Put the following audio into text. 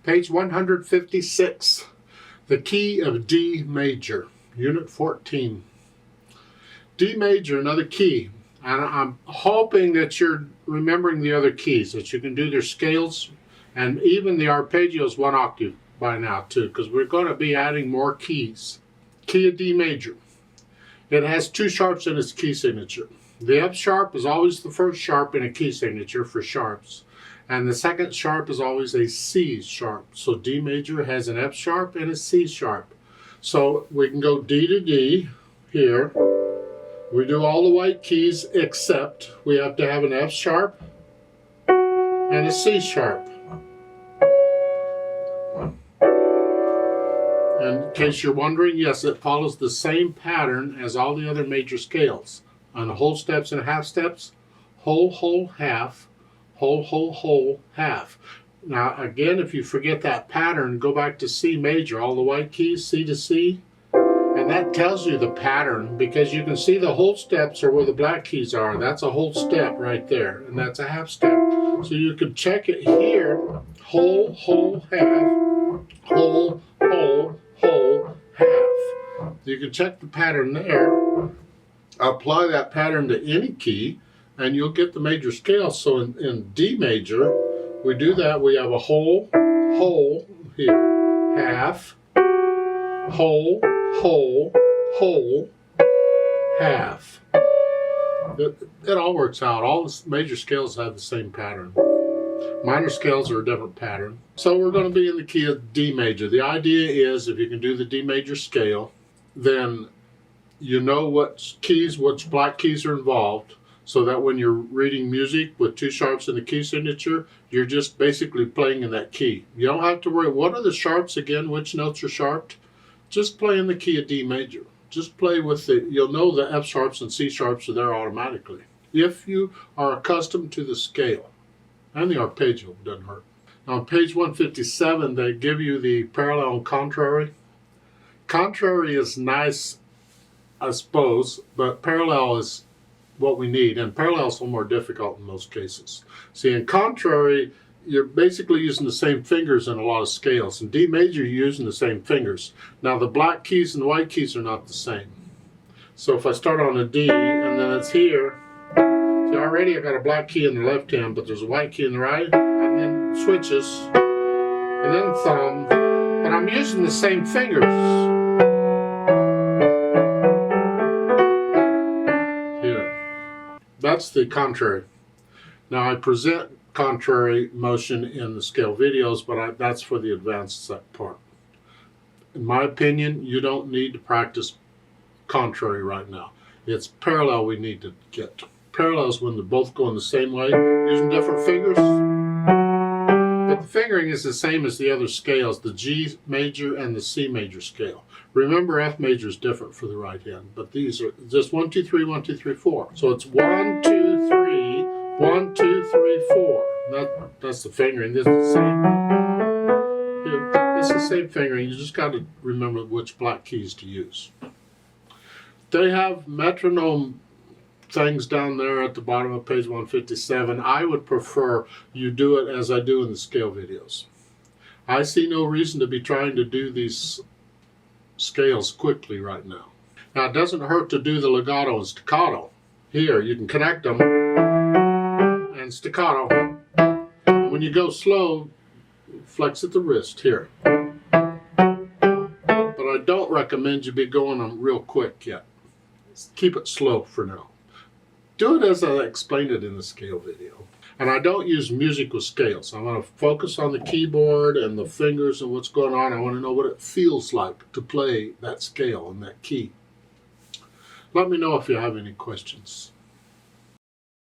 Page 156, the key of D major, Unit 14. D major, another key. And I'm hoping that you're remembering the other keys, that you can do their scales, and even the arpeggios 1 octave by now too, because we're going to be adding more keys. Key of D major. It has 2 sharps in its key signature. The F sharp is always the first sharp in a key signature for sharps. And the second sharp is always a C sharp. So D major has an F sharp and a C sharp. So we can go D to D here. We do all the white keys except we have to have an F sharp and a C sharp. And in case you're wondering, yes, it follows the same pattern as all the other major scales. On the whole steps and half steps, whole, whole, half, whole, whole, whole, half. Now again, if you forget that pattern, go back to C major, all the white keys, C to C, and that tells you the pattern, because you can see the whole steps are where the black keys are. That's a whole step right there, and that's a half step. So you could check it here, whole, whole, half, whole, whole, whole, half. You can check the pattern there, apply that pattern to any key, and you'll get the major scale. So in D major, we do that. We have a whole, whole here, half, whole, whole, whole, half. It all works out. All the major scales have the same pattern. Minor scales are a different pattern. So we're going to be in the key of D major. The idea is if you can do the D major scale, then you know what keys, which black keys are involved, so that when you're reading music with 2 sharps in the key signature, you're just basically playing in that key. You don't have to worry, what are the sharps again, which notes are sharped? Just play in the key of D major. Just play with the, you'll know the F sharps and C sharps are there automatically. If you are accustomed to the scale, and the arpeggio doesn't hurt. Now on page 157, they give you the parallel and contrary. Contrary is nice, I suppose, but parallel is what we need, and parallel is a little more difficult in most cases. See, in contrary, you're basically using the same fingers in a lot of scales. In D major, you're using the same fingers. Now the black keys and the white keys are not the same. So if I start on a D, and then it's here, see, already I got a black key in the left hand, but there's a white key in the right, and then switches, and then thumb, but I'm using the same fingers. That's the contrary. Now I present contrary motion in the scale videos, but that's for the advanced part. In my opinion, you don't need to practice contrary right now. It's parallel we need to get. Parallel is when they're both going the same way, using different fingers. But the fingering is the same as the other scales, the G major and the C major scale. Remember, F major is different for the right hand, but these are just 1, 2, 3, 1, 2, 3, 4. So it's 1, 2, 3, 1, 2, 3, 4. That's the fingering. This is the same. It's the same fingering. You just got to remember which black keys to use. They have metronome things down there at the bottom of page 157. I would prefer you do it as I do in the scale videos. I see no reason to be trying to do these scales quickly right now. Now it doesn't hurt to do the legato and staccato. Here you can connect them and staccato. When you go slow, flex at the wrist here. But I don't recommend you be going them real quick yet. Keep it slow for now. Do it as I explained it in the scale video. And I don't use music with scales. I want to focus on the keyboard and the fingers and what's going on. I want to know what it feels like to play that scale and that key. Let me know if you have any questions.